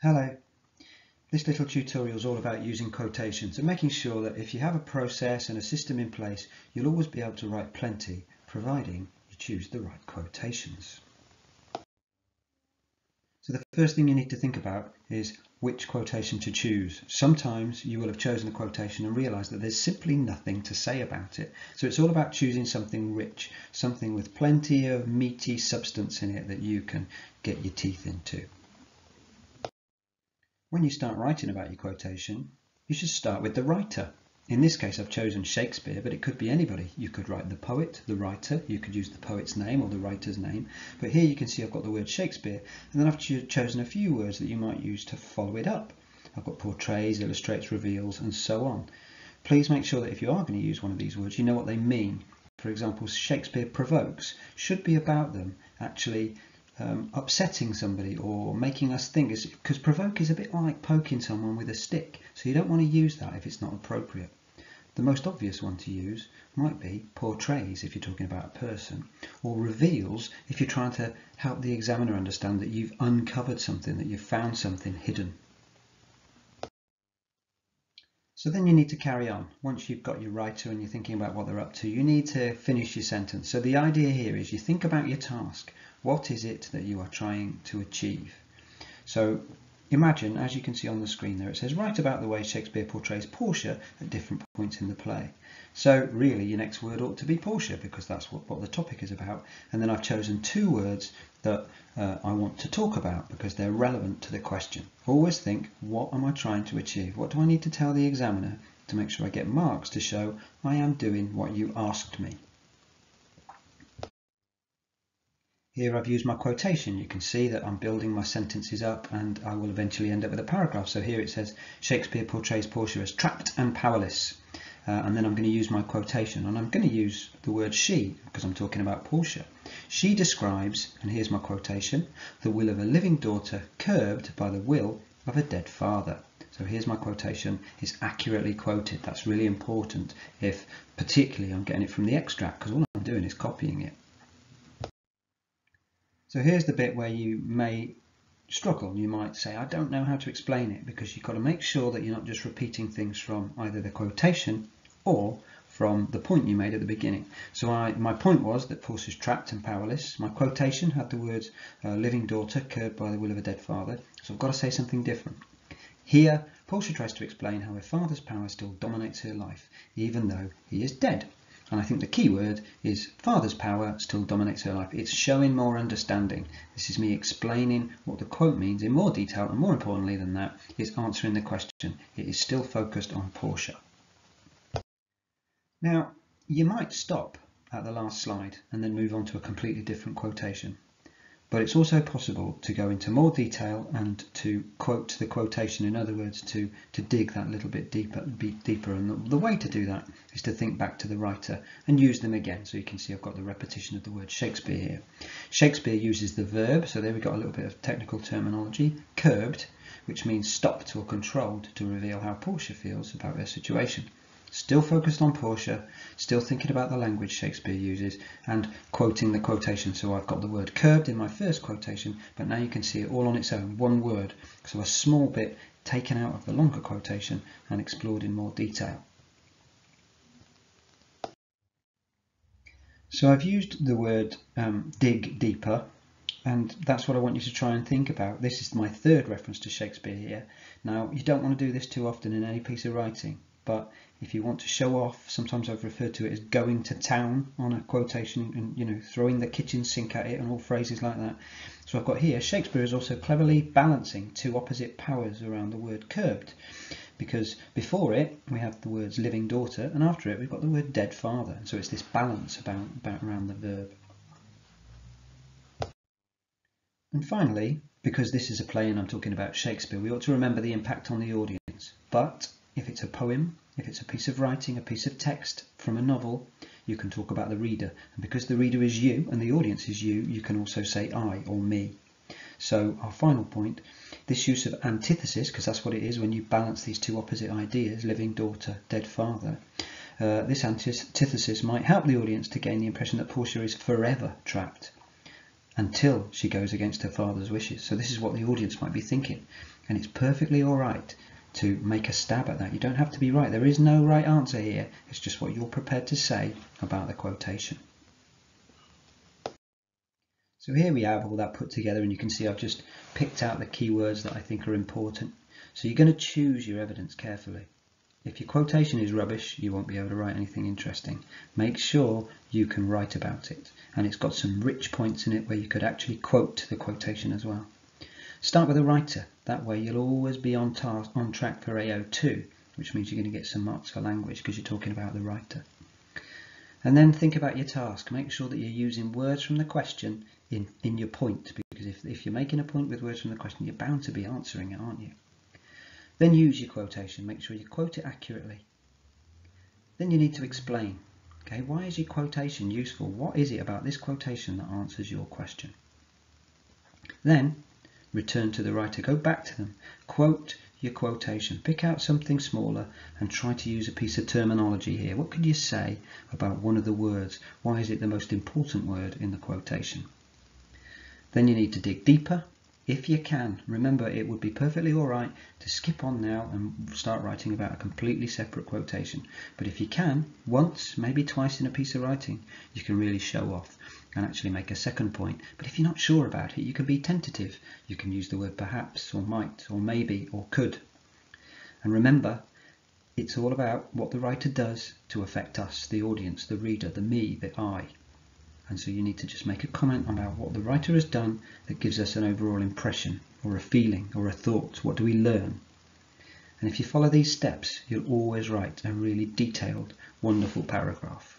Hello. This little tutorial is all about using quotations and making sure that if you have a process and a system in place, you'll always be able to write plenty, providing you choose the right quotations. So the first thing you need to think about is which quotation to choose. Sometimes you will have chosen a quotation and realised that there's simply nothing to say about it. So it's all about choosing something rich, something with plenty of meaty substance in it that you can get your teeth into. When you start writing about your quotation, you should start with the writer. In this case, I've chosen Shakespeare, but it could be anybody. You could write the poet, the writer, you could use the poet's name or the writer's name. But here you can see I've got the word Shakespeare, and then I've chosen a few words that you might use to follow it up. I've got portrays, illustrates, reveals, and so on. Please make sure that if you are going to use one of these words, you know what they mean. For example, Shakespeare provokes should be about them actually upsetting somebody or making us think, because provoke is a bit like poking someone with a stick, so you don't want to use that if it's not appropriate. The most obvious one to use might be portrays if you're talking about a person, or reveals if you're trying to help the examiner understand that you've uncovered something, that you've found something hidden. So then you need to carry on. Once you've got your writer and you're thinking about what they're up to, you need to finish your sentence. So the idea here is you think about your task. What is it that you are trying to achieve? So imagine, as you can see on the screen there, it says write about the way Shakespeare portrays Portia at different points in the play. So really your next word ought to be Portia, because that's what the topic is about. And then I've chosen two words that I want to talk about because they're relevant to the question. Always think, what am I trying to achieve? What do I need to tell the examiner to make sure I get marks to show I am doing what you asked me? Here I've used my quotation. You can see that I'm building my sentences up and I will eventually end up with a paragraph. So here it says Shakespeare portrays Portia as trapped and powerless. And then I'm going to use my quotation, and I'm going to use the word she because I'm talking about Portia. She describes, and here's my quotation, the will of a living daughter curbed by the will of a dead father. So here's my quotation. It's accurately quoted. That's really important if particularly I'm getting it from the extract, because all I'm doing is copying it. So here's the bit where you may struggle. You might say, I don't know how to explain it, because you've got to make sure that you're not just repeating things from either the quotation or from the point you made at the beginning. So my point was that Portia's trapped and powerless. My quotation had the words living daughter curbed by the will of a dead father. So I've got to say something different. Here, Portia tries to explain how her father's power still dominates her life, even though he is dead. And I think the key word is father's power still dominates her life. It's showing more understanding. This is me explaining what the quote means in more detail, and more importantly than that, it's answering the question. It is still focused on Portia. Now, you might stop at the last slide and then move on to a completely different quotation. But it's also possible to go into more detail and to quote the quotation, in other words, to dig that little bit deeper. And the way to do that is to think back to the writer and use them again. So you can see I've got the repetition of the word Shakespeare here. Shakespeare uses the verb, so there we've got a little bit of technical terminology, curbed, which means stopped or controlled, to reveal how Portia feels about her situation. Still focused on Portia, still thinking about the language Shakespeare uses, and quoting the quotation. So I've got the word curbed in my first quotation, but now you can see it all on its own, one word. So a small bit taken out of the longer quotation and explored in more detail. So I've used the word dig deeper, and that's what I want you to try and think about. This is my third reference to Shakespeare here. Now, you don't want to do this too often in any piece of writing, but if you want to show off, sometimes I've referred to it as going to town on a quotation and, throwing the kitchen sink at it and all phrases like that. So I've got here, Shakespeare is also cleverly balancing two opposite powers around the word curbed, because before it we have the words living daughter, and after it we've got the word dead father. So it's this balance about around the verb. And finally, because this is a play and I'm talking about Shakespeare, we ought to remember the impact on the audience. But if it's a poem, if it's a piece of writing, a piece of text from a novel, you can talk about the reader. And because the reader is you and the audience is you, you can also say I or me. So our final point, this use of antithesis, because that's what it is when you balance these two opposite ideas, living daughter, dead father, this antithesis might help the audience to gain the impression that Portia is forever trapped. until she goes against her father's wishes. So this is what the audience might be thinking, and it's perfectly all right to make a stab at that. You don't have to be right. There is no right answer here. It's just what you're prepared to say about the quotation. So here we have all that put together, and you can see I've just picked out the keywords that I think are important. So you're going to choose your evidence carefully. If your quotation is rubbish, you won't be able to write anything interesting. Make sure you can write about it, and it's got some rich points in it where you could actually quote the quotation as well. Start with a writer. That way you'll always be on track for AO2, which means you're going to get some marks for language because you're talking about the writer. And then think about your task. Make sure that you're using words from the question in your point, because if you're making a point with words from the question, you're bound to be answering it, aren't you? Then use your quotation. Make sure you quote it accurately. Then you need to explain. Okay, why is your quotation useful? What is it about this quotation that answers your question? Then return to the writer. Go back to them. Quote your quotation. Pick out something smaller and try to use a piece of terminology here. What could you say about one of the words? Why is it the most important word in the quotation? Then you need to dig deeper. If you can, remember it would be perfectly all right to skip on now and start writing about a completely separate quotation. But if you can, once, maybe twice in a piece of writing, you can really show off and actually make a second point. But if you're not sure about it, you can be tentative. You can use the word perhaps or might or maybe or could. And remember, it's all about what the writer does to affect us, the audience, the reader, the me, the I. And so you need to just make a comment about what the writer has done that gives us an overall impression or a feeling or a thought. What do we learn? And if you follow these steps, you'll always write a really detailed, wonderful paragraph.